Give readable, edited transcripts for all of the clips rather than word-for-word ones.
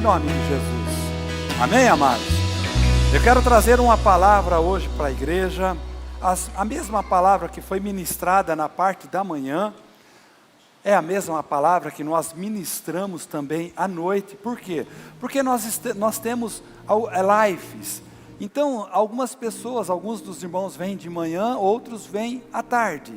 Em nome de Jesus. Amém, amados? Eu quero trazer uma palavra hoje para a igreja, a mesma palavra que foi ministrada na parte da manhã, é a mesma palavra que nós ministramos também à noite. Por quê? Porque nós temos lives. Então, algumas pessoas, alguns dos irmãos vêm de manhã, outros vêm à tarde.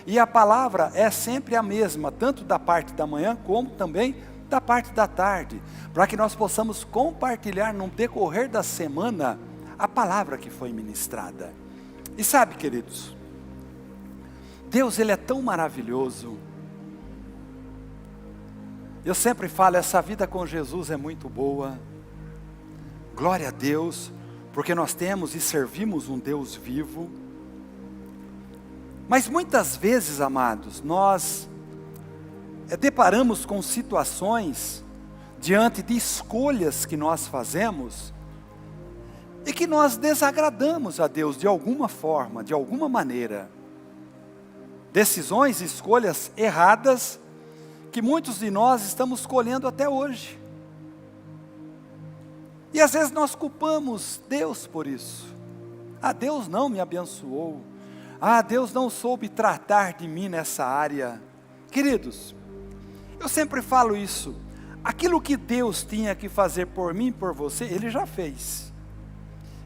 E a palavra é sempre a mesma, tanto da parte da manhã, como também da parte da tarde. Para que nós possamos compartilhar no decorrer da semana a palavra que foi ministrada. E sabe, queridos, Deus, Ele é tão maravilhoso. Eu sempre falo, essa vida com Jesus é muito boa. Glória a Deus, porque nós temos e servimos um Deus vivo. Mas muitas vezes, amados, nós deparamos com situações, diante de escolhas que nós fazemos, e que nós desagradamos a Deus de alguma forma, de alguma maneira. Decisões, escolhas erradas, que muitos de nós estamos colhendo até hoje. E às vezes nós culpamos Deus por isso. Ah, Deus não me abençoou. Ah, Deus não soube tratar de mim nessa área. Queridos, eu sempre falo isso. Aquilo que Deus tinha que fazer por mim e por você, Ele já fez.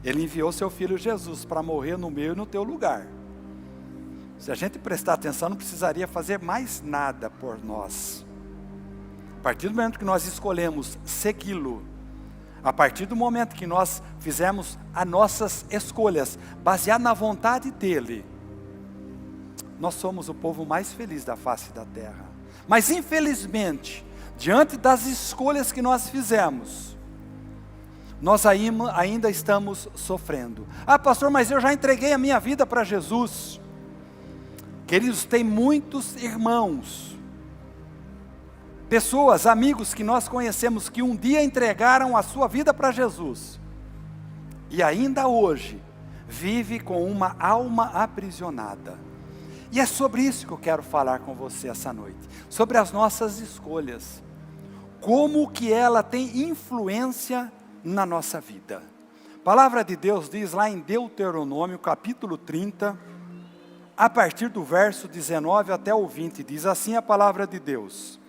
Ele enviou seu Filho Jesus para morrer no meu e no teu lugar. Se a gente prestar atenção, não precisaria fazer mais nada por nós. A partir do momento que nós escolhemos segui-lo, a partir do momento que nós fizemos as nossas escolhas, baseadas na vontade dEle, nós somos o povo mais feliz da face da terra. Mas infelizmente, diante das escolhas que nós fizemos, nós ainda estamos sofrendo. Ah, pastor, mas eu já entreguei a minha vida para Jesus. Queridos, tem muitos irmãos, pessoas, amigos que nós conhecemos, que um dia entregaram a sua vida para Jesus, e ainda hoje, vive com uma alma aprisionada. E é sobre isso que eu quero falar com você essa noite, sobre as nossas escolhas, como que ela tem influência na nossa vida. A palavra de Deus diz lá em Deuteronômio, capítulo 30, a partir do verso 19 até o 20, diz assim a palavra de Deus: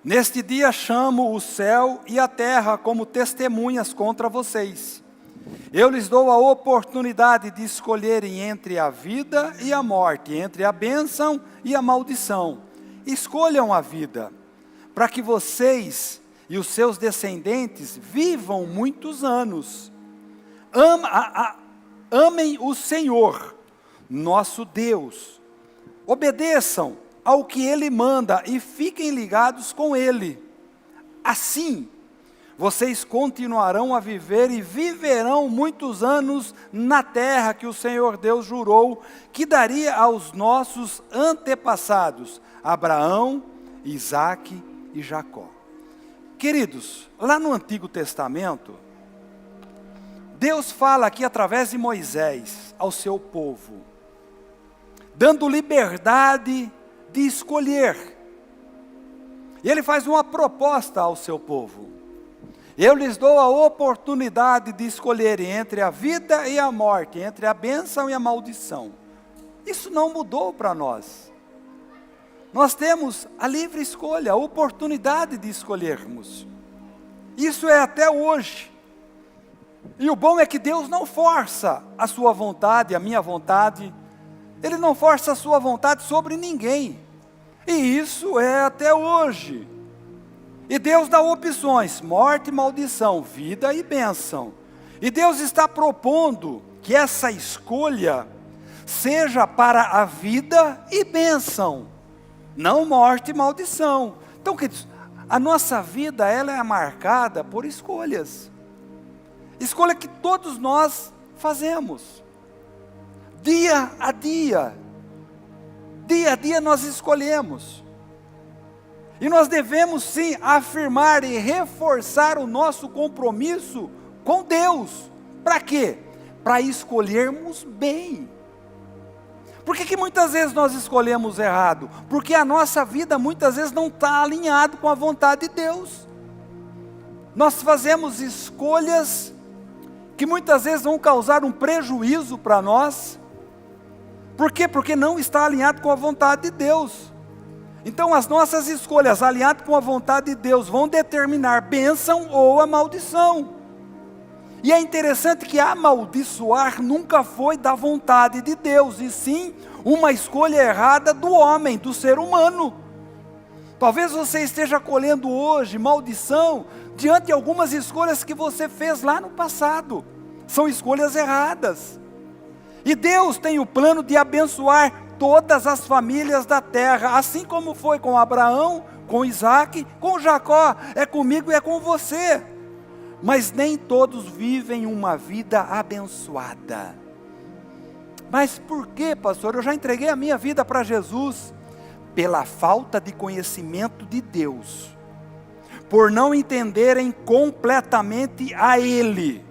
Neste dia chamo o céu e a terra como testemunhas contra vocês. Eu lhes dou a oportunidade de escolherem entre a vida e a morte, entre a bênção e a maldição. Escolham a vida, para que vocês e os seus descendentes vivam muitos anos. Amem o Senhor, nosso Deus. Obedeçam ao que Ele manda e fiquem ligados com Ele. Assim, vocês continuarão a viver e viverão muitos anos na terra que o Senhor Deus jurou que daria aos nossos antepassados, Abraão, Isaque e Jacó. Queridos, lá no Antigo Testamento, Deus fala aqui através de Moisés ao seu povo, dando liberdade de escolher. E Ele faz uma proposta ao seu povo: eu lhes dou a oportunidade de escolherem entre a vida e a morte, entre a bênção e a maldição. Isso não mudou para nós. Nós temos a livre escolha, a oportunidade de escolhermos. Isso é até hoje. E o bom é que Deus não força a sua vontade, a minha vontade. Ele não força a sua vontade sobre ninguém. E isso é até hoje. E Deus dá opções: morte e maldição, vida e bênção. E Deus está propondo que essa escolha seja para a vida e bênção, não morte e maldição. Então, queridos, a nossa vida, ela é marcada por escolhas. Escolha que todos nós fazemos. Dia a dia nós escolhemos. E nós devemos sim afirmar e reforçar o nosso compromisso com Deus. Para quê? Para escolhermos bem. Por que muitas vezes nós escolhemos errado? Porque a nossa vida muitas vezes não está alinhada com a vontade de Deus. Nós fazemos escolhas que muitas vezes vão causar um prejuízo para nós. Por quê? Porque não está alinhado com a vontade de Deus. Então as nossas escolhas alinhadas com a vontade de Deus vão determinar bênção ou a maldição. E é interessante que amaldiçoar nunca foi da vontade de Deus, e sim uma escolha errada do homem, do ser humano. Talvez você esteja colhendo hoje maldição diante de algumas escolhas que você fez lá no passado. São escolhas erradas. E Deus tem o plano de abençoar todas as famílias da terra, assim como foi com Abraão, com Isaac, com Jacó. É comigo e é com você. Mas nem todos vivem uma vida abençoada. Mas por quê, pastor? Eu já entreguei a minha vida para Jesus. Pela falta de conhecimento de Deus, por não entenderem completamente a Ele,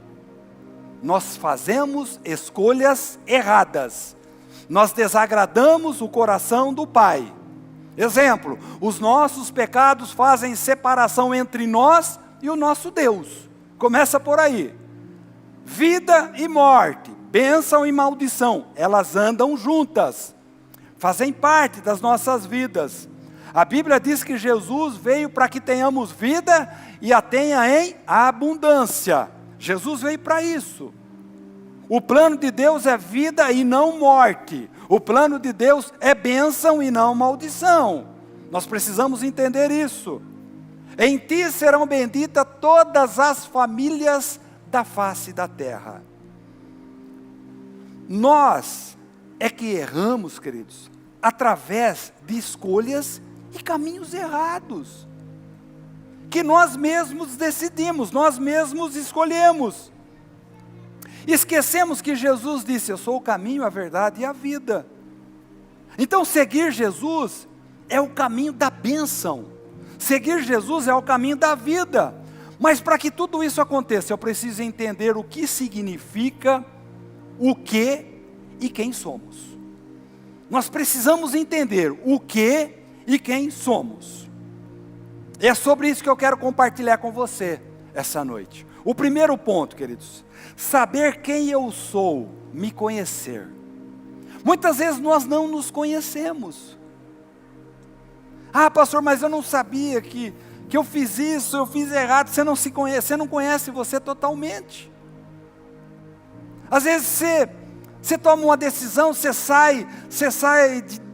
nós fazemos escolhas erradas, nós desagradamos o coração do Pai. Exemplo, os nossos pecados fazem separação entre nós e o nosso Deus. Começa por aí. Vida e morte, bênção e maldição, elas andam juntas. Fazem parte das nossas vidas. A Bíblia diz que Jesus veio para que tenhamos vida e a tenha em abundância. Jesus veio para isso. O plano de Deus é vida e não morte. O plano de Deus é bênção e não maldição. Nós precisamos entender isso. Em ti serão benditas todas as famílias da face da terra. Nós é que erramos, queridos, através de escolhas e caminhos errados, que nós mesmos decidimos, nós mesmos escolhemos. Esquecemos que Jesus disse: eu sou o caminho, a verdade e a vida. Então seguir Jesus é o caminho da bênção, seguir Jesus é o caminho da vida. Mas para que tudo isso aconteça, eu preciso entender o que significa, o que e quem somos. Nós precisamos entender o que e quem somos. É sobre isso que eu quero compartilhar com você essa noite. O primeiro ponto, queridos, saber quem eu sou, me conhecer. Muitas vezes nós não nos conhecemos. Ah, pastor, mas eu não sabia que eu fiz isso, eu fiz errado. Você não se conhece, você não conhece você totalmente. Às vezes você toma uma decisão, você sai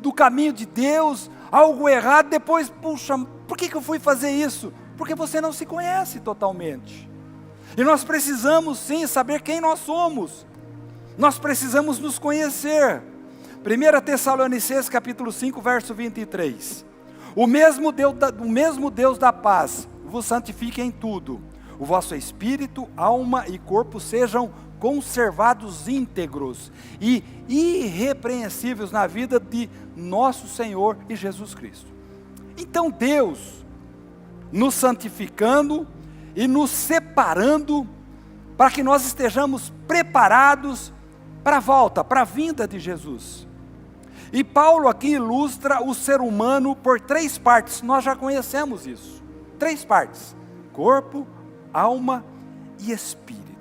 do caminho de Deus, algo errado, depois, puxa, por que eu fui fazer isso? Porque você não se conhece totalmente. E nós precisamos sim saber quem nós somos. Nós precisamos nos conhecer. 1 Tessalonicenses capítulo 5, verso 23. O mesmo Deus da paz vos santifique em tudo. O vosso espírito, alma e corpo sejam conservados íntegros e irrepreensíveis na vida de nosso Senhor e Jesus Cristo. Então Deus, nos santificando e nos separando, para que nós estejamos preparados para a volta, para a vinda de Jesus. E Paulo aqui ilustra o ser humano por 3 partes, nós já conhecemos isso. 3 partes: corpo, alma e espírito.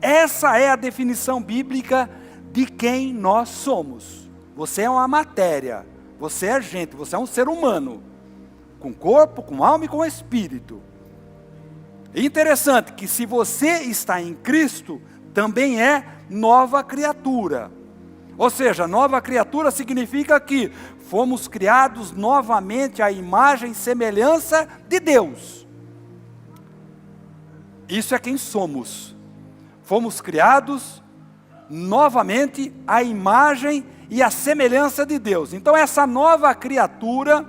Essa é a definição bíblica de quem nós somos. Você é uma matéria, você é gente, você é um ser humano, com corpo, com alma e com espírito. É interessante que se você está em Cristo, também é nova criatura. Ou seja, nova criatura significa que fomos criados novamente à imagem e semelhança de Deus. Isso é quem somos. Fomos criados novamente à imagem e à semelhança de Deus. Então essa nova criatura,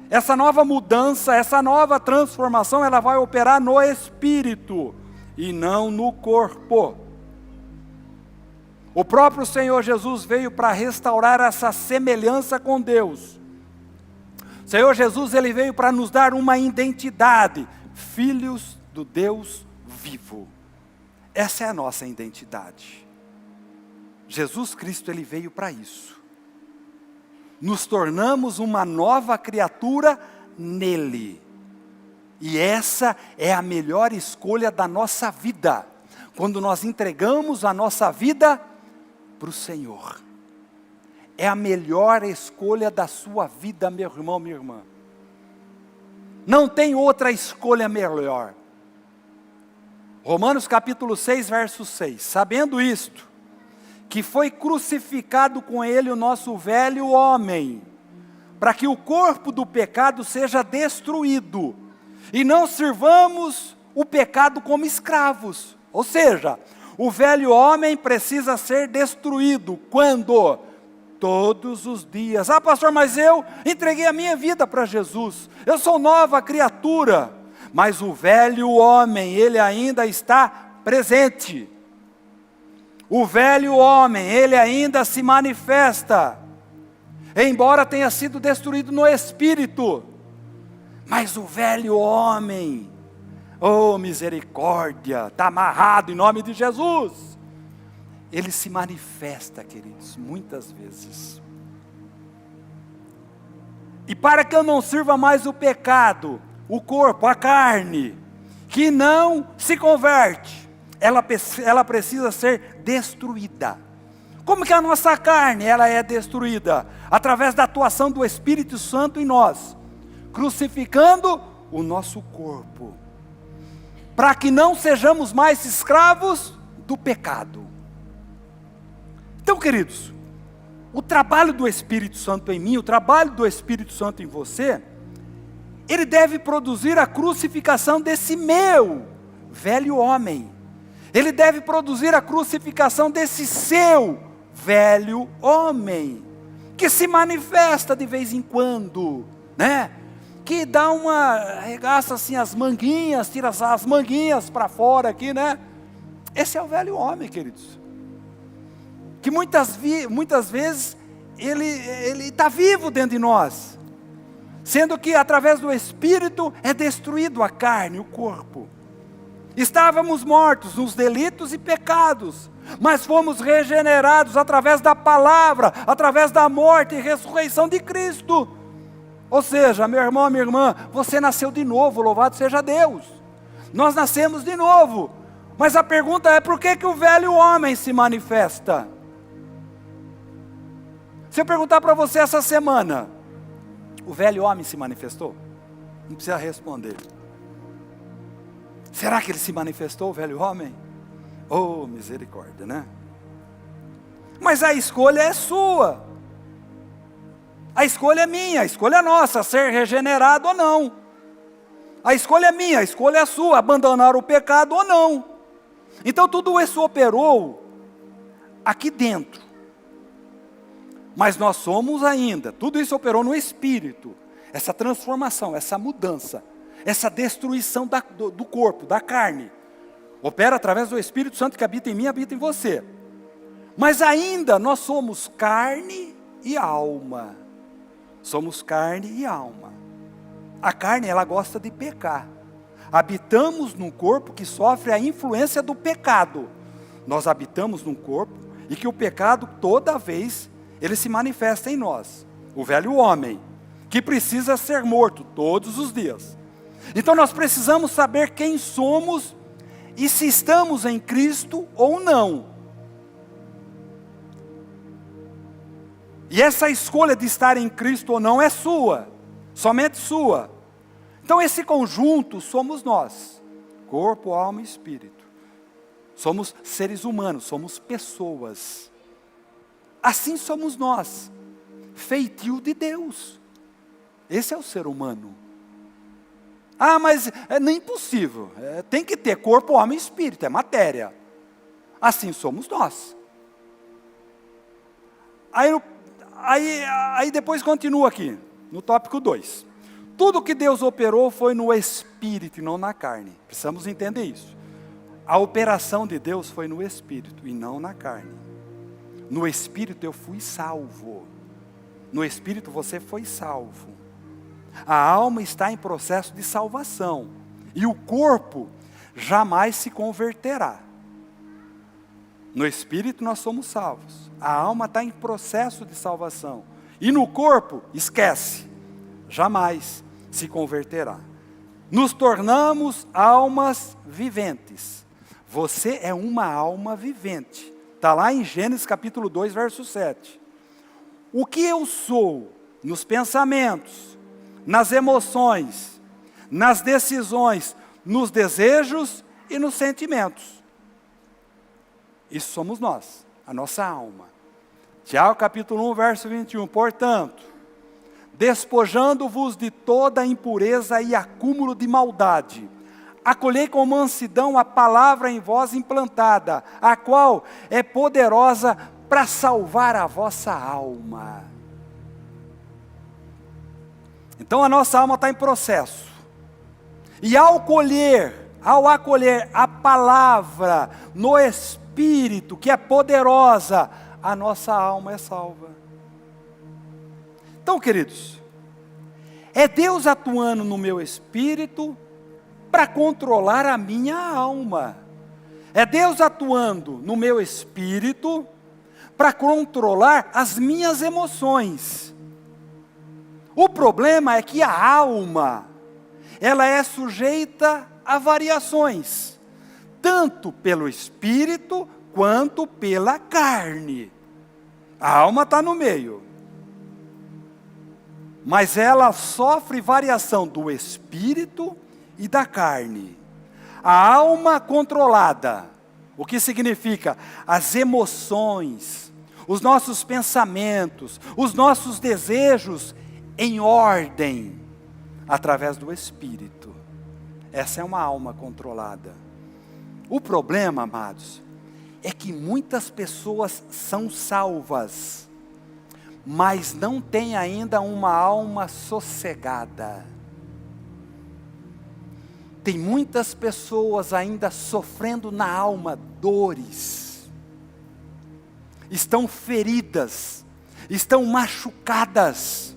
essa nova mudança, essa nova transformação, ela vai operar no espírito e não no corpo. O próprio Senhor Jesus veio para restaurar essa semelhança com Deus. O Senhor Jesus, Ele veio para nos dar uma identidade, filhos do Deus vivo. Essa é a nossa identidade. Jesus Cristo, Ele veio para isso. Nos tornamos uma nova criatura nele. E essa é a melhor escolha da nossa vida, quando nós entregamos a nossa vida para o Senhor. É a melhor escolha da sua vida, meu irmão, minha irmã. Não tem outra escolha melhor. Romanos capítulo 6, verso 6. Sabendo isto, que foi crucificado com ele o nosso velho homem, para que o corpo do pecado seja destruído, e não sirvamos o pecado como escravos. Ou seja, o velho homem precisa ser destruído. Quando? Todos os dias. Ah, pastor, mas eu entreguei a minha vida para Jesus. Eu sou nova criatura. Mas o velho homem, ele ainda está presente. O velho homem, ele ainda se manifesta. Embora tenha sido destruído no espírito. Mas o velho homem, oh misericórdia, está amarrado em nome de Jesus. Ele se manifesta, queridos, muitas vezes. E para que eu não sirva mais o pecado, o corpo, a carne, que não se converte, ela precisa ser destruída. Como que a nossa carne ela é destruída? Através da atuação do Espírito Santo em nós, crucificando o nosso corpo, para que não sejamos mais escravos do pecado. Então, queridos, o trabalho do Espírito Santo em mim, o trabalho do Espírito Santo em você, ele deve produzir a crucificação desse meu velho homem. Ele deve produzir a crucificação desse seu velho homem, que se manifesta de vez em quando, né? Que dá arregaça assim as manguinhas, tira as manguinhas para fora aqui, né? Esse é o velho homem, queridos. Que muitas vezes ele está vivo dentro de nós, sendo que através do Espírito é destruído a carne, o corpo. Estávamos mortos nos delitos e pecados, mas fomos regenerados através da palavra, através da morte e ressurreição de Cristo. Ou seja, meu irmão, minha irmã, você nasceu de novo, louvado seja Deus. Nós nascemos de novo, mas a pergunta é: por que o velho homem se manifesta? Se eu perguntar para você essa semana, o velho homem se manifestou? Não precisa responder. Será que ele se manifestou, o velho homem? Oh, misericórdia, né? Mas a escolha é sua. A escolha é minha, a escolha é nossa, ser regenerado ou não. A escolha é minha, a escolha é sua, abandonar o pecado ou não. Então tudo isso operou aqui dentro. Mas nós somos ainda, tudo isso operou no Espírito. Essa transformação, essa mudança, essa destruição do corpo, da carne, opera através do Espírito Santo que habita em mim, habita em você. Mas ainda nós somos carne e alma. Somos carne e alma. A carne, ela gosta de pecar. Habitamos num corpo que sofre a influência do pecado. Nós habitamos num corpo e que o pecado toda vez ele se manifesta em nós. O velho homem, que precisa ser morto todos os dias. Então nós precisamos saber quem somos e se estamos em Cristo ou não. E essa escolha de estar em Cristo ou não é sua, somente sua. Então esse conjunto somos nós, corpo, alma e espírito. Somos seres humanos, somos pessoas. Assim somos nós, feitio de Deus. Esse é o ser humano. Ah, mas é nem impossível. Tem que ter corpo, alma e espírito, é matéria. Assim somos nós. Aí depois continua aqui, no tópico 2. Tudo que Deus operou foi no Espírito e não na carne. Precisamos entender isso. A operação de Deus foi no Espírito e não na carne. No Espírito eu fui salvo. No Espírito você foi salvo. A alma está em processo de salvação. E o corpo jamais se converterá. No Espírito nós somos salvos. A alma está em processo de salvação. E no corpo, esquece. Jamais se converterá. nos tornamos almas viventes. Você é uma alma vivente. Está lá em Gênesis capítulo 2, verso 7. O que eu sou nos pensamentos, nas emoções, nas decisões, nos desejos e nos sentimentos. Isso somos nós, a nossa alma. Tiago capítulo 1, verso 21. Portanto, despojando-vos de toda impureza e acúmulo de maldade, acolhei com mansidão a palavra em vós implantada, a qual é poderosa para salvar a vossa alma. Então a nossa alma está em processo. E ao acolher a palavra no Espírito, que é poderosa, a nossa alma é salva. Então, queridos, é Deus atuando no meu espírito para controlar a minha alma. É Deus atuando no meu espírito para controlar as minhas emoções. O problema é que a alma, ela é sujeita a variações, tanto pelo espírito quanto pela carne. A alma está no meio. Mas ela sofre variação do espírito e da carne. A alma controlada, o que significa? As emoções, os nossos pensamentos, os nossos desejos em ordem, através do espírito. Essa é uma alma controlada. O problema, amados, é que muitas pessoas são salvas, mas não tem ainda uma alma sossegada. Tem muitas pessoas ainda sofrendo na alma dores, estão feridas, estão machucadas,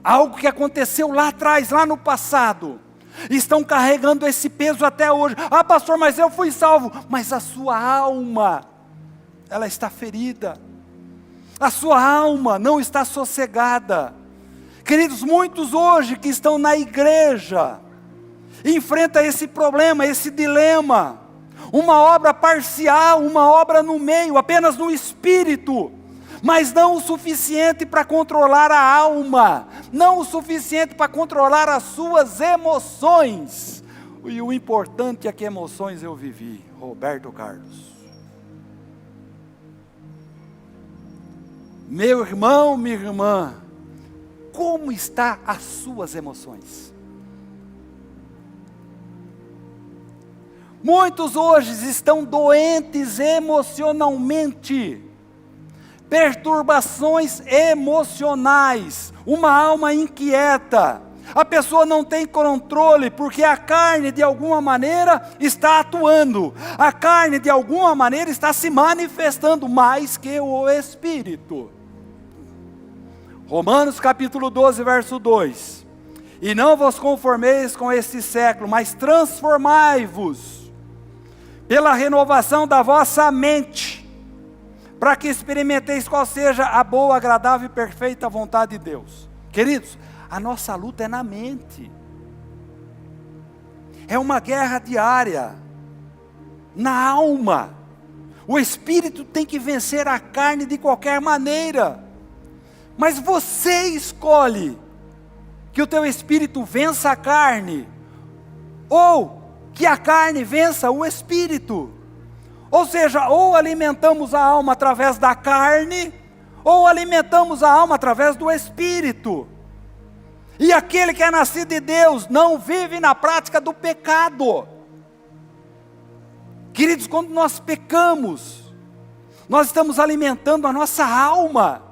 algo que aconteceu lá atrás, lá no passado, estão carregando esse peso até hoje. Ah, pastor, mas eu fui salvo. Mas a sua alma, ela está ferida. A sua alma não está sossegada. Queridos, muitos hoje que estão na igreja, enfrentam esse problema, esse dilema. Uma obra parcial, uma obra no meio, apenas no espírito, mas não o suficiente para controlar a alma, não o suficiente para controlar as suas emoções. E o importante é que emoções eu vivi. Roberto Carlos. Meu irmão, minha irmã, como estão as suas emoções? Muitos hoje estão doentes emocionalmente, perturbações emocionais, uma alma inquieta. A pessoa não tem controle, porque a carne de alguma maneira está atuando, a carne de alguma maneira está se manifestando mais que o Espírito. Romanos capítulo 12, verso 2. E não vos conformeis com este século, mas transformai-vos pela renovação da vossa mente, para que experimenteis qual seja a boa, agradável e perfeita vontade de Deus. Queridos, a nossa luta é na mente. É uma guerra diária, na alma. O espírito tem que vencer a carne de qualquer maneira. Mas você escolhe que o teu espírito vença a carne, ou que a carne vença o espírito. Ou seja, ou alimentamos a alma através da carne, ou alimentamos a alma através do espírito. E aquele que é nascido de Deus não vive na prática do pecado. Queridos, quando nós pecamos, nós estamos alimentando a nossa alma.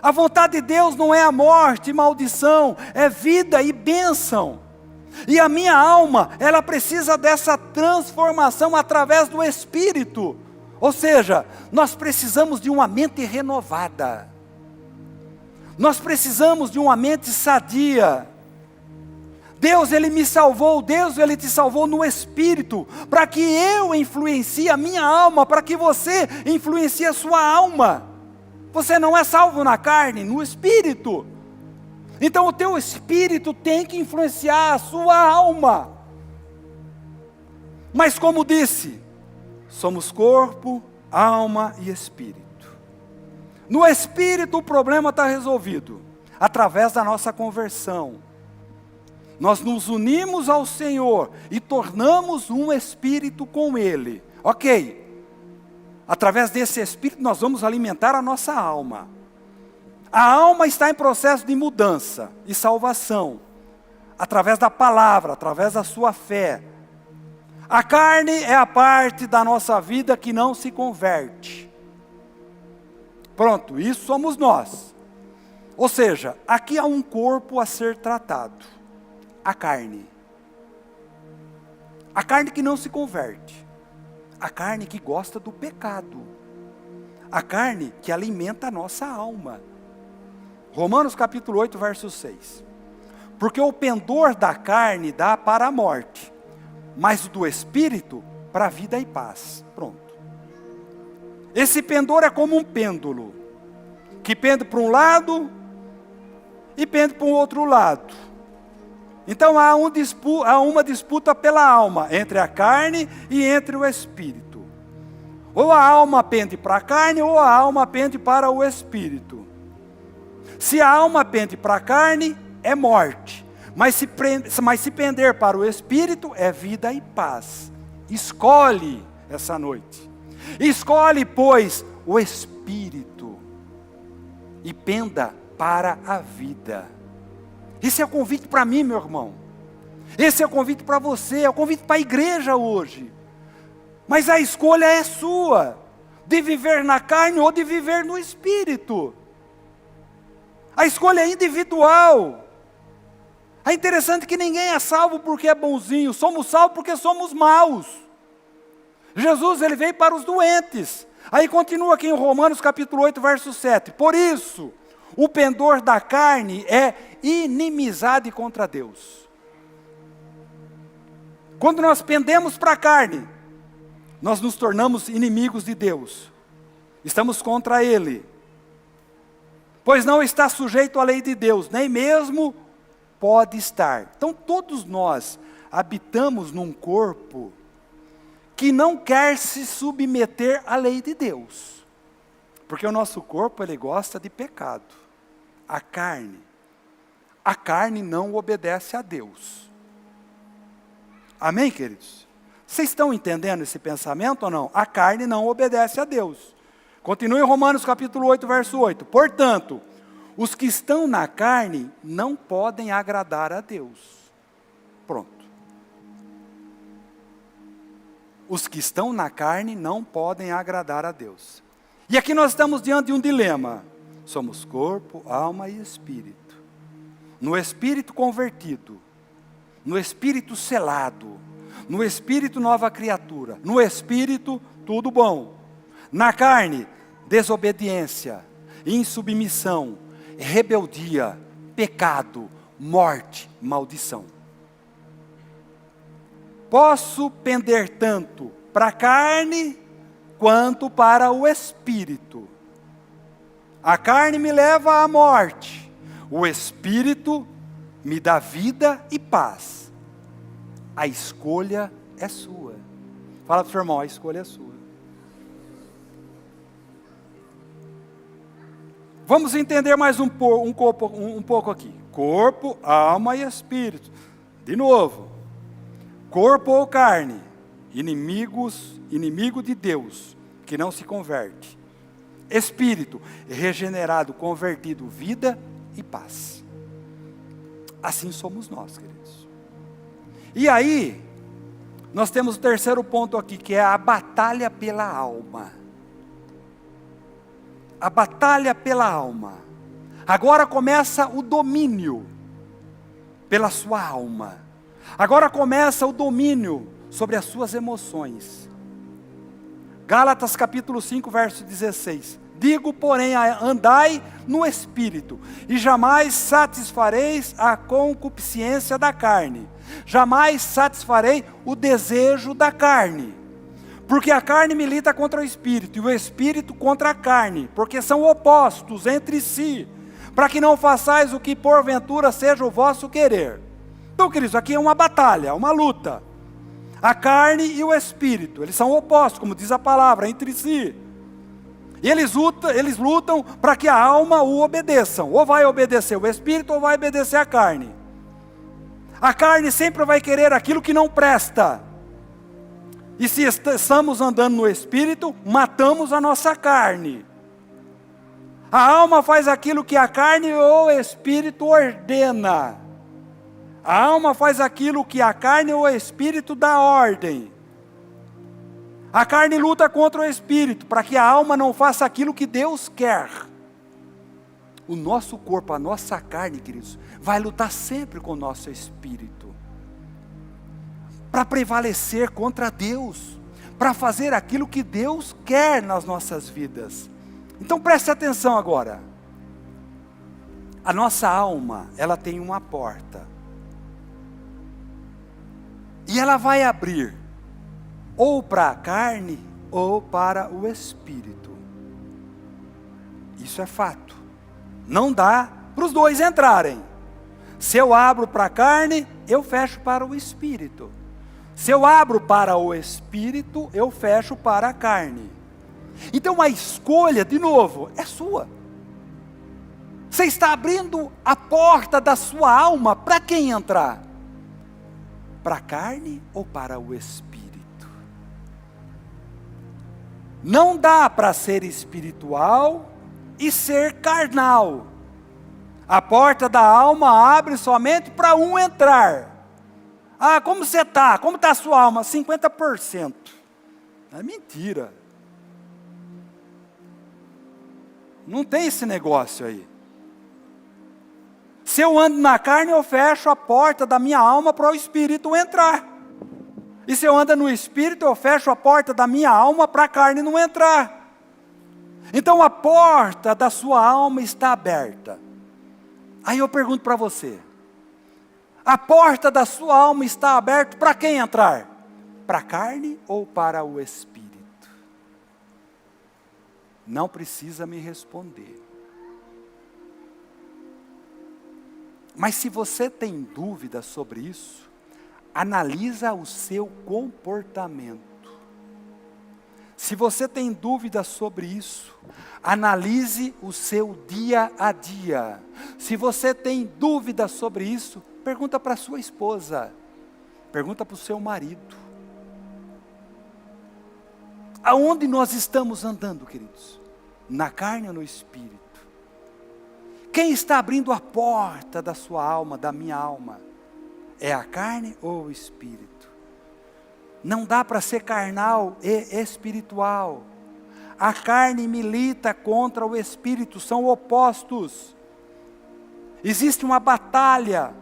A vontade de Deus não é a morte e maldição, é vida e bênção. E a minha alma, ela precisa dessa transformação através do Espírito. Ou seja, nós precisamos de uma mente renovada. Nós precisamos de uma mente sadia. Deus, Ele me salvou, Deus, Ele te salvou no Espírito, para que eu influencie a minha alma, para que você influencie a sua alma. Você não é salvo na carne, no Espírito. Então o teu espírito tem que influenciar a sua alma. Mas como disse, somos corpo, alma e espírito. No espírito o problema está resolvido, através da nossa conversão. Nós nos unimos ao Senhor e tornamos um espírito com Ele. Ok, através desse espírito nós vamos alimentar a nossa alma. A alma está em processo de mudança e salvação, através da palavra, através da sua fé. A carne é a parte da nossa vida que não se converte. Pronto, isso somos nós. Ou seja, aqui há um corpo a ser tratado. A carne. A carne que não se converte. A carne que gosta do pecado. A carne que alimenta a nossa alma. Romanos capítulo 8, verso 6. Porque o pendor da carne dá para a morte, mas o do espírito para a vida e paz. Pronto. Esse pendor é como um pêndulo, que pende para um lado e pende para um outro lado. Então há uma disputa pela alma, entre a carne e entre o espírito. Ou a alma pende para a carne, ou a alma pende para o espírito. Se a alma pende para a carne, é morte. Mas se pender para o espírito, é vida e paz. Escolhe essa noite. Escolhe, pois, o espírito. E penda para a vida. Esse é o convite para mim, meu irmão. Esse é o convite para você, é o convite para a igreja hoje. Mas a escolha é sua, de viver na carne ou de viver no espírito. A escolha é individual. É interessante que ninguém é salvo porque é bonzinho, somos salvos porque somos maus. Jesus, ele veio para os doentes. Aí continua aqui em Romanos capítulo 8, verso 7. Por isso, o pendor da carne é inimizade contra Deus. Quando nós pendemos para a carne, nós nos tornamos inimigos de Deus. Estamos contra Ele. Pois não está sujeito à lei de Deus, nem mesmo pode estar. Então todos nós habitamos num corpo que não quer se submeter à lei de Deus. Porque o nosso corpo, ele gosta de pecado. A carne não obedece a Deus. Amém, queridos? Vocês estão entendendo esse pensamento ou não? A carne não obedece a Deus. Continue em Romanos capítulo 8, verso 8. Portanto, os que estão na carne não podem agradar a Deus. Pronto. Os que estão na carne não podem agradar a Deus. E aqui nós estamos diante de um dilema. Somos corpo, alma e espírito. No espírito convertido, no espírito selado, no espírito nova criatura, no espírito tudo bom. Na carne, desobediência, insubmissão, rebeldia, pecado, morte, maldição. Posso pender tanto para a carne quanto para o espírito. A carne me leva à morte, o espírito me dá vida e paz. A escolha é sua. Fala para o seu irmão, a escolha é sua. Vamos entender mais um pouco aqui. Corpo, alma e espírito. De novo. Corpo ou carne, inimigo de Deus, que não se converte. Espírito, regenerado, convertido, vida e paz. Assim somos nós, queridos. E aí, nós temos o terceiro ponto aqui, que é a batalha pela alma. A batalha pela alma. Agora começa o domínio pela sua alma. Agora começa o domínio sobre as suas emoções. Gálatas capítulo 5, verso 16. Digo, porém, andai no Espírito, e jamais satisfareis a concupiscência da carne. Jamais satisfarei o desejo da carne. Porque a carne milita contra o Espírito, e o Espírito contra a carne, porque são opostos entre si, para que não façais o que porventura seja o vosso querer. Então, queridos, aqui é uma batalha, uma luta. A carne e o espírito, eles são opostos, como diz a palavra, entre si. E eles lutam para que a alma o obedeçam. Ou vai obedecer o espírito, ou vai obedecer a carne. A carne sempre vai querer aquilo que não presta. E se estamos andando no espírito, matamos a nossa carne. A alma faz aquilo que a carne ou o espírito ordena. A alma faz aquilo que a carne ou o espírito dá ordem. A carne luta contra o espírito, para que a alma não faça aquilo que Deus quer. O nosso corpo, a nossa carne, queridos, vai lutar sempre com o nosso espírito. Para prevalecer contra Deus. Para fazer aquilo que Deus quer nas nossas vidas. Então preste atenção agora. A nossa alma, ela tem uma porta. E ela vai abrir ou para a carne ou para o espírito. Isso é fato. Não dá para os dois entrarem. Se eu abro para a carne, eu fecho para o espírito. Se eu abro para o espírito, eu fecho para a carne. Então a escolha, de novo, é sua. Você está abrindo a porta da sua alma para quem entrar? Para a carne ou para o espírito? Não dá para ser espiritual e ser carnal. A porta da alma abre somente para um entrar. Ah, como você está? Como está a sua alma? 50%. É mentira. Não tem esse negócio aí. Se eu ando na carne, eu fecho a porta da minha alma para o espírito entrar. E se eu ando no espírito, eu fecho a porta da minha alma para a carne não entrar. Então a porta da sua alma está aberta. Aí eu pergunto para você. A porta da sua alma está aberta para quem entrar? Para a carne ou para o espírito? Não precisa me responder. Mas se você tem dúvida sobre isso, analisa o seu comportamento. Se você tem dúvida sobre isso, analise o seu dia a dia. Se você tem dúvida sobre isso, pergunta para sua esposa, pergunta para o seu marido. Aonde nós estamos andando, queridos? Na carne ou no espírito? Quem está abrindo a porta da sua alma, da minha alma? É a carne ou o espírito? Não dá para ser carnal e espiritual. A carne milita contra o espírito, são opostos. Existe uma batalha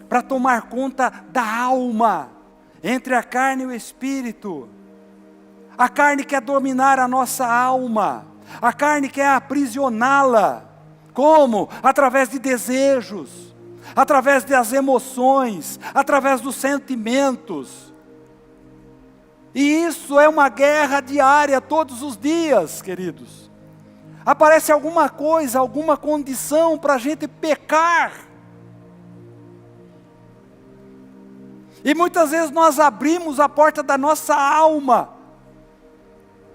para tomar conta da alma, entre a carne e o espírito. A carne quer dominar a nossa alma, a carne quer aprisioná-la. Como? Através de desejos, através das emoções, através dos sentimentos. E isso é uma guerra diária, todos os dias, queridos. Aparece alguma coisa, alguma condição para a gente pecar. E muitas vezes nós abrimos a porta da nossa alma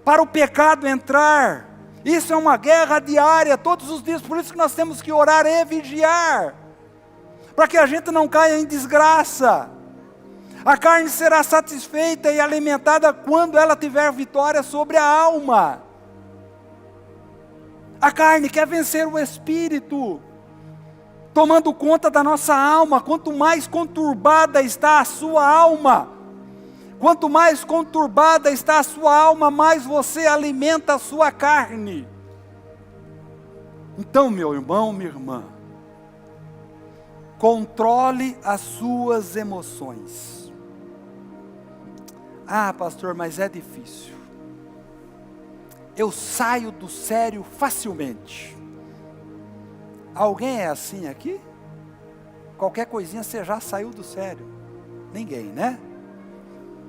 para o pecado entrar. Isso é uma guerra diária, todos os dias, por isso que nós temos que orar e vigiar, para que a gente não caia em desgraça. A carne será satisfeita e alimentada quando ela tiver vitória sobre a alma. A carne quer vencer o espírito, tomando conta da nossa alma. Quanto mais conturbada está a sua alma, quanto mais conturbada está a sua alma, mais você alimenta a sua carne. Então, meu irmão, minha irmã, controle as suas emoções. Ah, pastor, mas é difícil. Eu saio do sério facilmente. Alguém é assim aqui? Qualquer coisinha você já saiu do sério. Ninguém, né?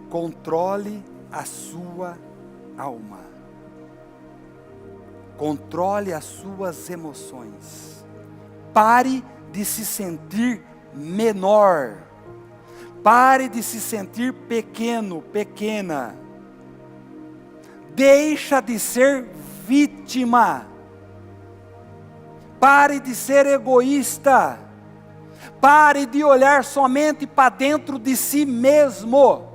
Controle a sua alma. Controle as suas emoções. Pare de se sentir menor. Pare de se sentir pequeno, pequena. Deixa de ser vítima. Pare de ser egoísta. Pare de olhar somente para dentro de si mesmo.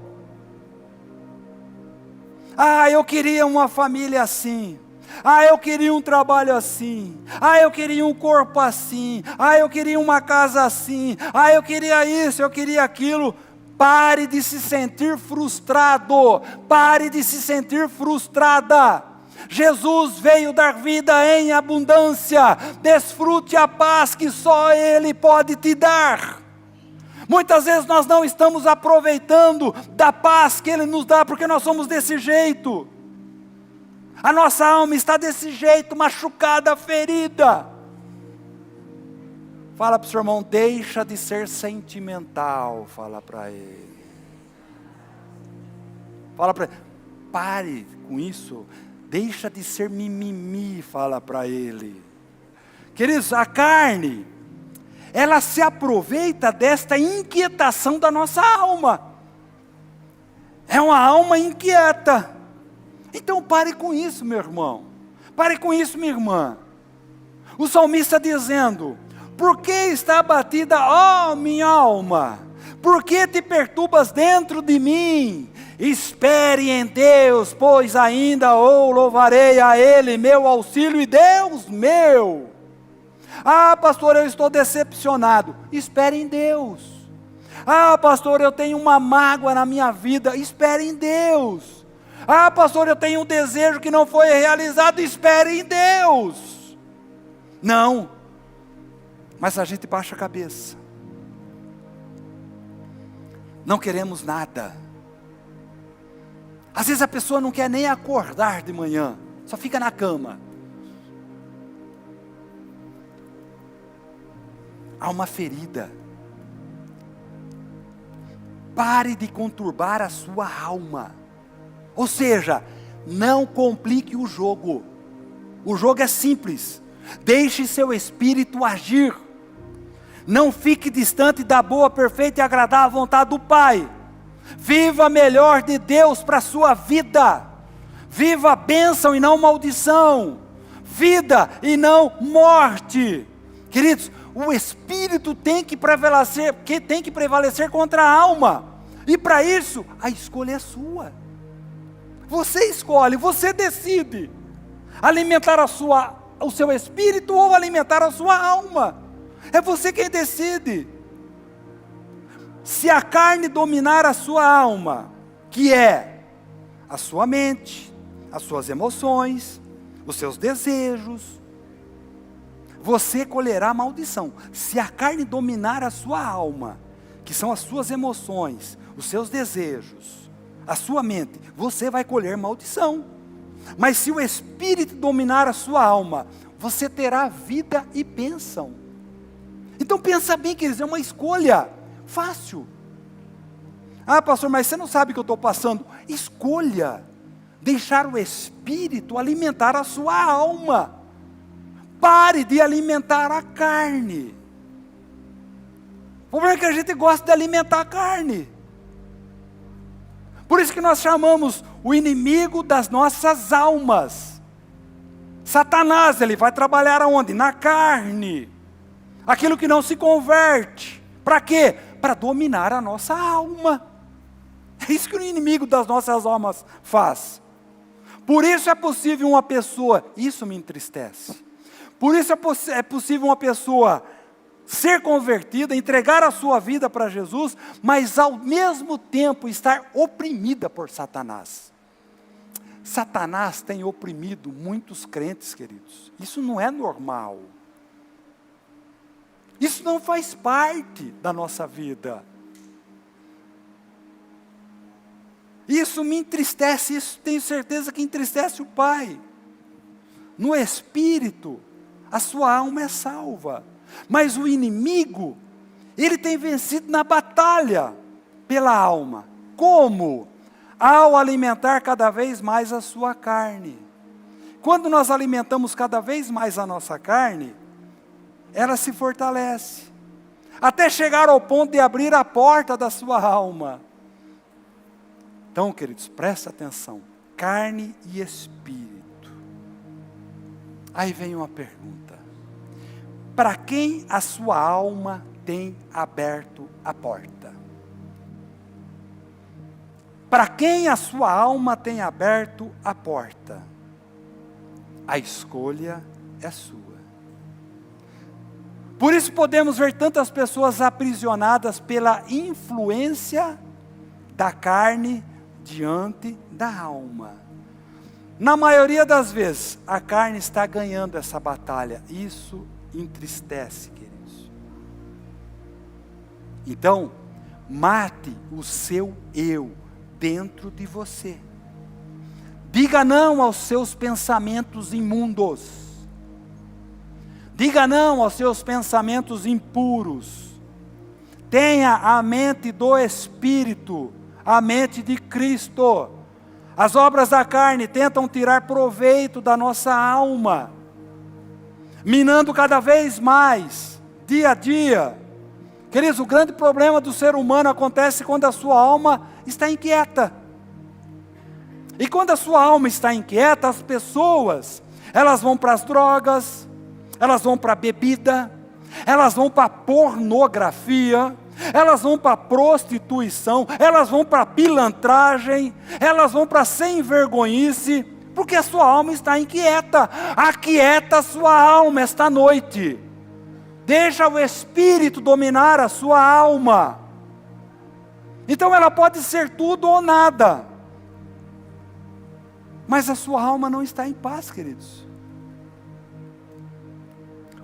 Ah, eu queria uma família assim. Ah, eu queria um trabalho assim. Ah, eu queria um corpo assim. Ah, eu queria uma casa assim. Ah, eu queria isso, eu queria aquilo. Pare de se sentir frustrado. Pare de se sentir frustrada. Jesus veio dar vida em abundância. Desfrute a paz que só Ele pode te dar. Muitas vezes nós não estamos aproveitando da paz que Ele nos dá, porque nós somos desse jeito. A nossa alma está desse jeito, machucada, ferida. Fala para o seu irmão, deixa de ser sentimental, fala para ele. Fala para ele, pare com isso, deixa de ser mimimi, fala para ele. Queridos, a carne, ela se aproveita desta inquietação da nossa alma. É uma alma inquieta. Então pare com isso, meu irmão. Pare com isso, minha irmã. O salmista dizendo, por que está abatida, ó minha alma? Por que te perturbas dentro de mim? Espere em Deus, pois ainda o louvarei a Ele, meu auxílio e Deus meu. Ah, pastor, eu estou decepcionado. Espere em Deus. Ah, pastor, eu tenho uma mágoa na minha vida. Espere em Deus. Ah, pastor, eu tenho um desejo que não foi realizado. Espere em Deus. Não. Mas a gente baixa a cabeça. Não queremos nada. Às vezes a pessoa não quer nem acordar de manhã. Só fica na cama. Há uma ferida. Pare de conturbar a sua alma. Ou seja, não complique o jogo. O jogo é simples. Deixe seu espírito agir. Não fique distante da boa, perfeita e agradável vontade do Pai. Viva a melhor de Deus para a sua vida. Viva a bênção e não maldição. Vida e não morte. Queridos, o espírito tem que prevalecer contra a alma. E para isso, a escolha é sua. Você escolhe, você decide. Alimentar o seu espírito ou alimentar a sua alma. É você quem decide. Se a carne dominar a sua alma, que é a sua mente, as suas emoções, os seus desejos, você colherá maldição. Se a carne dominar a sua alma, que são as suas emoções, os seus desejos, a sua mente, você vai colher maldição. Mas se o Espírito dominar a sua alma, você terá vida e bênção. Então pensa bem, queridos, é uma escolha fácil. Ah, pastor, mas você não sabe o que eu estou passando. Escolha deixar o Espírito alimentar a sua alma. Pare de alimentar a carne. O problema é que a gente gosta de alimentar a carne. Por isso que nós chamamos o inimigo das nossas almas. Satanás, ele vai trabalhar aonde? Na carne. Aquilo que não se converte. Para quê? Para dominar a nossa alma. É isso que o inimigo das nossas almas faz. Por isso é possível uma pessoa, isso me entristece. Por isso é possível uma pessoa ser convertida, entregar a sua vida para Jesus, mas ao mesmo tempo estar oprimida por Satanás. Satanás tem oprimido muitos crentes, queridos. Isso não é normal. Isso não faz parte da nossa vida. Isso me entristece, isso tenho certeza que entristece o Pai. No Espírito, a sua alma é salva. Mas o inimigo, ele tem vencido na batalha pela alma. Como? Ao alimentar cada vez mais a sua carne. Quando nós alimentamos cada vez mais a nossa carne, ela se fortalece, até chegar ao ponto de abrir a porta da sua alma. Então, queridos, presta atenção, carne e espírito. Aí vem uma pergunta: para quem a sua alma tem aberto a porta? Para quem a sua alma tem aberto a porta? A escolha é sua. Por isso podemos ver tantas pessoas aprisionadas pela influência da carne diante da alma. Na maioria das vezes, a carne está ganhando essa batalha. Isso entristece, queridos. Então, mate o seu eu dentro de você. Diga não aos seus pensamentos imundos. Diga não aos seus pensamentos impuros. Tenha a mente do Espírito, a mente de Cristo. As obras da carne tentam tirar proveito da nossa alma, minando cada vez mais, dia a dia. Queridos, o grande problema do ser humano acontece quando a sua alma está inquieta. E quando a sua alma está inquieta, as pessoas, elas vão para as drogas, elas vão para a bebida, elas vão para a pornografia, elas vão para a prostituição, elas vão para a pilantragem, elas vão para a sem vergonhice, porque a sua alma está inquieta. Aquieta a sua alma esta noite. Deixa o Espírito dominar a sua alma. Então ela pode ser tudo ou nada, mas a sua alma não está em paz, queridos.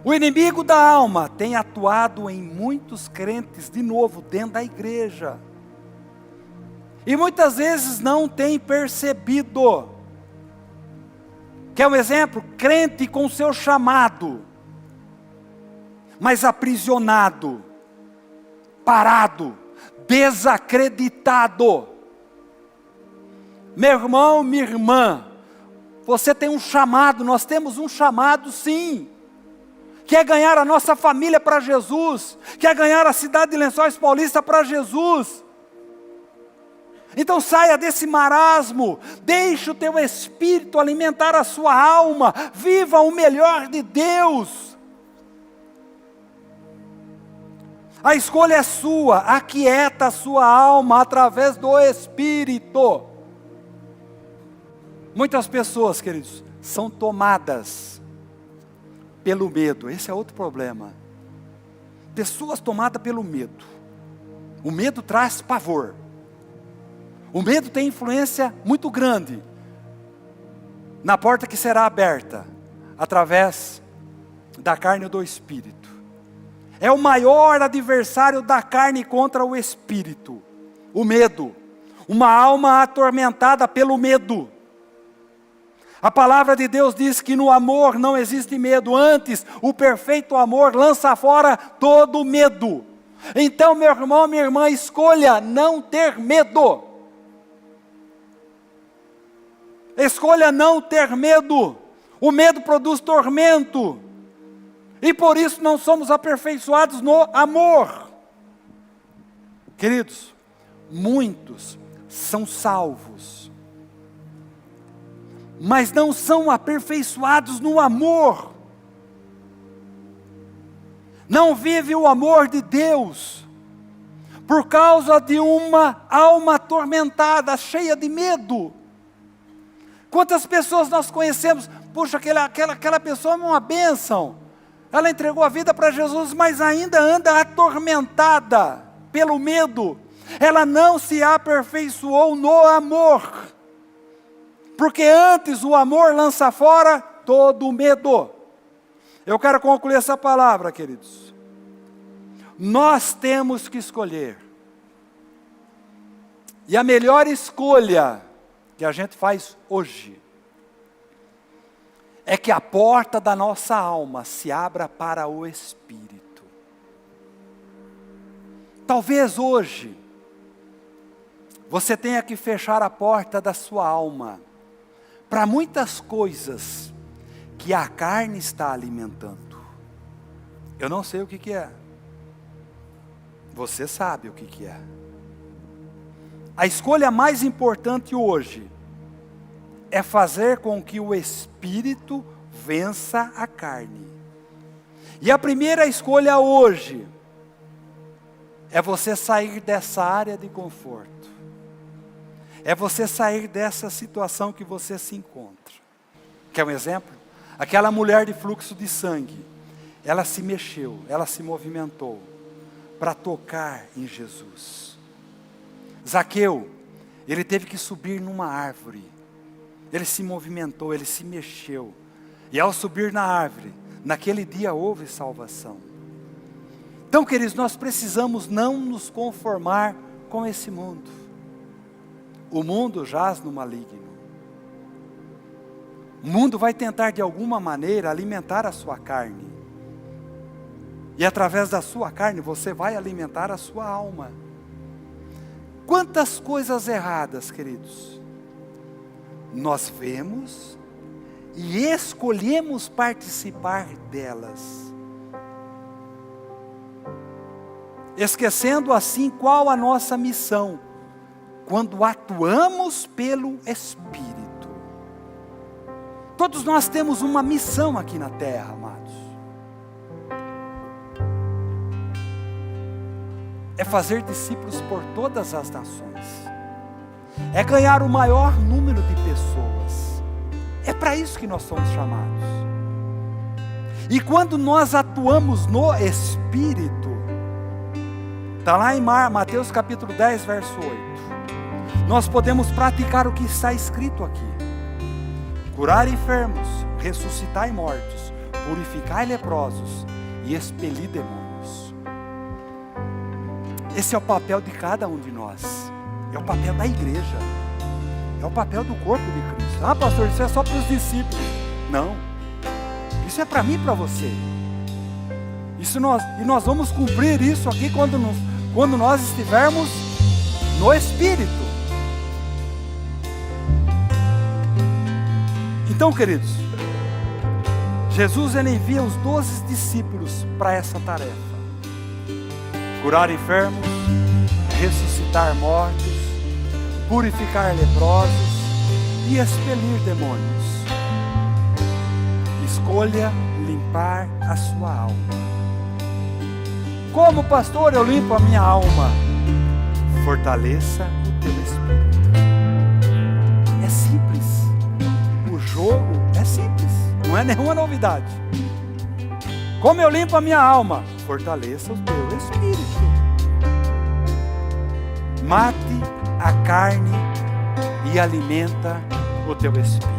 O inimigo da alma tem atuado em muitos crentes, de novo, dentro da igreja. E muitas vezes não tem percebido. Quer um exemplo? Crente com seu chamado, mas aprisionado, parado, desacreditado. Meu irmão, minha irmã, você tem um chamado, nós temos um chamado sim. Quer ganhar a nossa família para Jesus, quer ganhar a cidade de Lençóis Paulista para Jesus. Então saia desse marasmo, deixe o teu espírito alimentar a sua alma, viva o melhor de Deus. A escolha é sua, aquieta a sua alma através do Espírito. Muitas pessoas, queridos, são tomadas pelo medo. Esse é outro problema. Pessoas tomadas pelo medo. O medo traz pavor. O medo tem influência muito grande na porta que será aberta através da carne e do Espírito. É o maior adversário da carne contra o Espírito. O medo. Uma alma atormentada pelo medo. A palavra de Deus diz que no amor não existe medo. Antes, o perfeito amor lança fora todo medo. Então, meu irmão, minha irmã, escolha não ter medo. Escolha não ter medo. O medo produz tormento. E por isso não somos aperfeiçoados no amor. Queridos, muitos são salvos, mas não são aperfeiçoados no amor. Não vive o amor de Deus, por causa de uma alma atormentada, cheia de medo. Quantas pessoas nós conhecemos, puxa, aquela pessoa é uma bênção, ela entregou a vida para Jesus, mas ainda anda atormentada pelo medo. Ela não se aperfeiçoou no amor, porque antes o amor lança fora todo o medo. Eu quero concluir essa palavra, queridos. Nós temos que escolher. E a melhor escolha que a gente faz hoje é que a porta da nossa alma se abra para o Espírito. Talvez hoje você tenha que fechar a porta da sua alma para muitas coisas que a carne está alimentando. Eu não sei o que é. Você sabe o que é. A escolha mais importante hoje é fazer com que o Espírito vença a carne. E a primeira escolha hoje é você sair dessa área de conforto. É você sair dessa situação que você se encontra. Quer um exemplo? Aquela mulher de fluxo de sangue, ela se mexeu, ela se movimentou para tocar em Jesus. Zaqueu, ele teve que subir numa árvore. Ele se movimentou, ele se mexeu. E ao subir na árvore, naquele dia houve salvação. Então, queridos, nós precisamos não nos conformar com esse mundo. O mundo jaz no maligno. O mundo vai tentar de alguma maneira alimentar a sua carne. E através da sua carne você vai alimentar a sua alma. Quantas coisas erradas, queridos, nós vemos e escolhemos participar delas. Esquecendo assim qual a nossa missão, quando atuamos pelo Espírito. Todos nós temos uma missão aqui na terra, amados. É fazer discípulos por todas as nações. É ganhar o maior número de pessoas. É para isso que nós somos chamados. E quando nós atuamos no Espírito, está lá em Mateus capítulo 10, verso 8. Nós podemos praticar o que está escrito aqui. Curar enfermos, ressuscitar mortos, purificar leprosos e expelir demônios. Esse é o papel de cada um de nós. É o papel da igreja. É o papel do corpo de Cristo. Ah, pastor, isso é só para os discípulos. Não. Isso é para mim e para você. E nós vamos cumprir isso aqui quando nós estivermos no Espírito. Então, queridos, Jesus ele envia os 12 discípulos para essa tarefa. Curar enfermos, ressuscitar mortos, purificar leprosos e expelir demônios. Escolha limpar a sua alma. Como, pastor, eu limpo a minha alma? Fortaleça o teu espírito. É simples. O jogo é simples. Não é nenhuma novidade. Como eu limpo a minha alma? Fortaleça o teu espírito. Mate a carne e alimenta o teu espírito.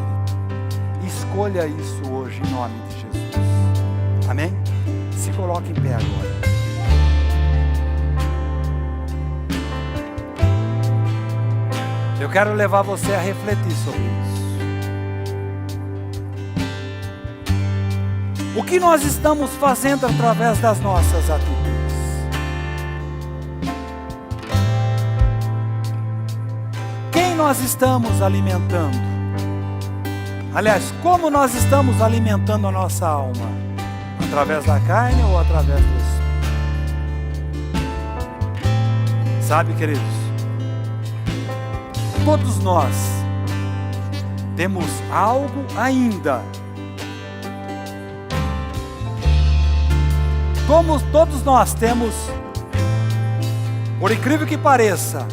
Escolha isso hoje em nome de Jesus. Amém? Se coloque em pé agora. Eu quero levar você a refletir sobre isso. O que nós estamos fazendo através das nossas atitudes? Quem nós estamos alimentando? Aliás, como nós estamos alimentando a nossa alma? Através da carne ou através do Espírito? Sabe, queridos? Todos nós temos algo ainda. Todos nós temos, por incrível que pareça,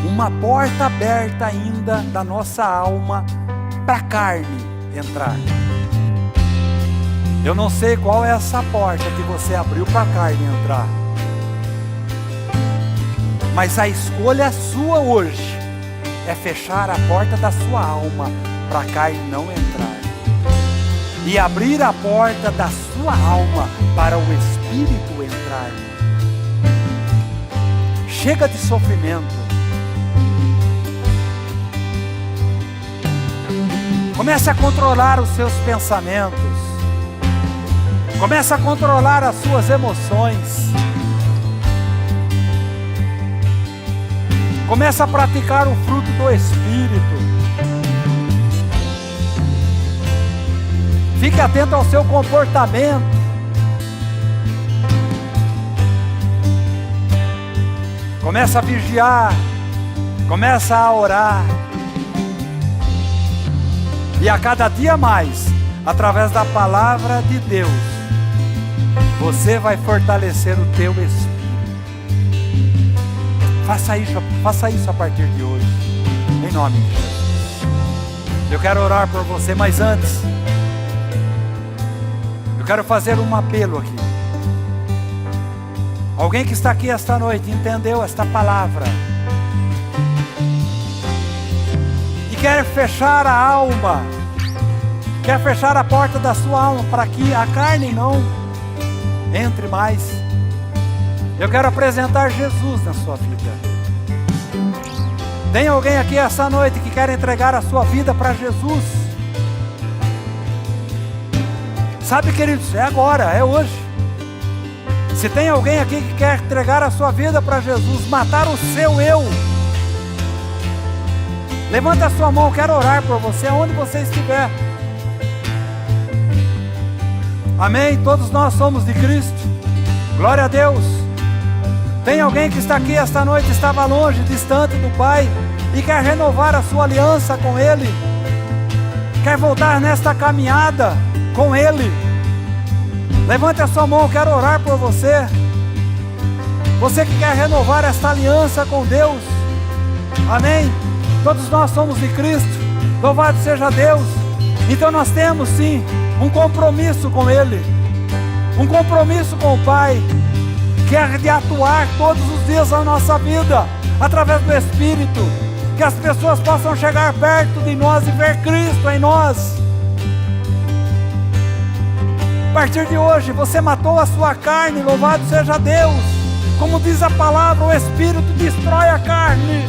uma porta aberta ainda da nossa alma para a carne entrar. Eu não sei qual é essa porta que você abriu para a carne entrar. Mas a escolha sua hoje é fechar a porta da sua alma para a carne não entrar. E abrir a porta da sua alma para o Espírito entrar. Chega de sofrimento. Comece a controlar os seus pensamentos. Comece a controlar as suas emoções. Comece a praticar o fruto do Espírito. Fique atento ao seu comportamento. Começa a vigiar, começa a orar. E a cada dia mais, através da palavra de Deus, você vai fortalecer o teu espírito. Faça isso a partir de hoje, em nome de Jesus. Eu quero orar por você, mas antes, eu quero fazer um apelo aqui. Alguém que está aqui esta noite entendeu esta palavra e quer fechar a alma, quer fechar a porta da sua alma para que a carne não entre mais. Eu quero apresentar Jesus na sua vida. Tem alguém aqui essa noite que quer entregar a sua vida para Jesus? Sabe, queridos, é agora, é hoje. Se tem alguém aqui que quer entregar a sua vida para Jesus, matar o seu eu, levanta a sua mão, eu quero orar por você, onde você estiver. Amém? Todos nós somos de Cristo. Glória a Deus. Tem alguém que está aqui esta noite, estava longe, distante do Pai, e quer renovar a sua aliança com Ele, quer voltar nesta caminhada com Ele. Levante a sua mão, eu quero orar por você. Você que quer renovar esta aliança com Deus. Amém? Todos nós somos de Cristo. Louvado seja Deus. Então nós temos sim um compromisso com Ele, um compromisso com o Pai, que é de atuar todos os dias da nossa vida, através do Espírito, que as pessoas possam chegar perto de nós e ver Cristo em nós. A partir de hoje, você matou a sua carne, louvado seja Deus. Como diz a palavra, o Espírito destrói a carne.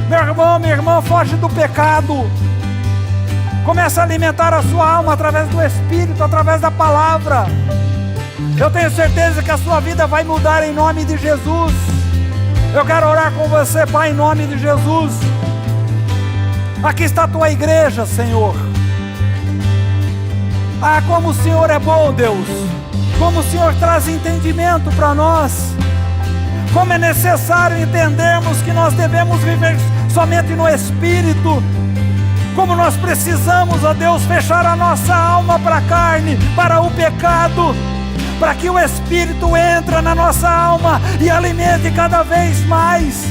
Meu irmão, minha irmã, foge do pecado. Começa a alimentar a sua alma através do Espírito, através da palavra. Eu tenho certeza que a sua vida vai mudar em nome de Jesus. Eu quero orar com você, Pai, em nome de Jesus. Aqui está a tua igreja, Senhor. Ah, como o Senhor é bom, Deus. Como o Senhor traz entendimento para nós. Como é necessário entendermos que nós devemos viver somente no Espírito. Como nós precisamos, ó Deus, fechar a nossa alma para a carne, para o pecado, para que o Espírito entre na nossa alma e alimente cada vez mais.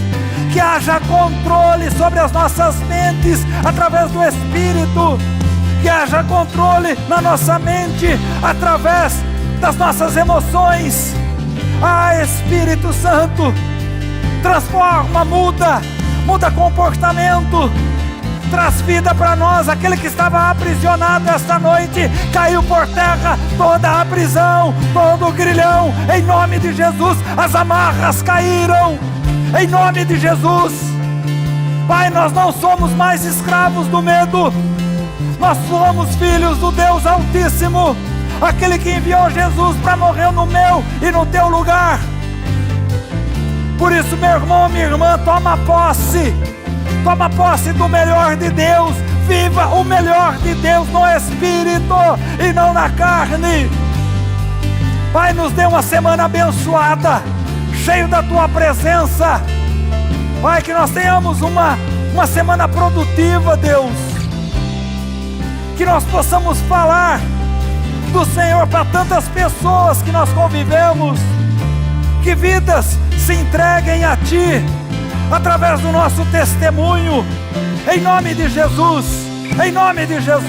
Que haja controle sobre as nossas mentes através do Espírito. Que haja controle na nossa mente através das nossas emoções. Ah, Espírito Santo, transforma, muda comportamento, traz vida para nós. Aquele que estava aprisionado esta noite, caiu por terra toda a prisão, todo o grilhão, em nome de Jesus. As amarras caíram, em nome de Jesus. Pai, nós não somos mais escravos do medo. Nós somos filhos do Deus Altíssimo, aquele que enviou Jesus para morrer no meu e no teu lugar. Por isso, meu irmão, minha irmã, toma posse do melhor de Deus. Viva o melhor de Deus no Espírito e não na carne. Pai, nos dê uma semana abençoada, cheio da tua presença. Pai, que nós tenhamos uma semana produtiva, Deus. Que nós possamos falar do Senhor para tantas pessoas que nós convivemos. Que vidas se entreguem a Ti através do nosso testemunho. Em nome de Jesus. Em nome de Jesus.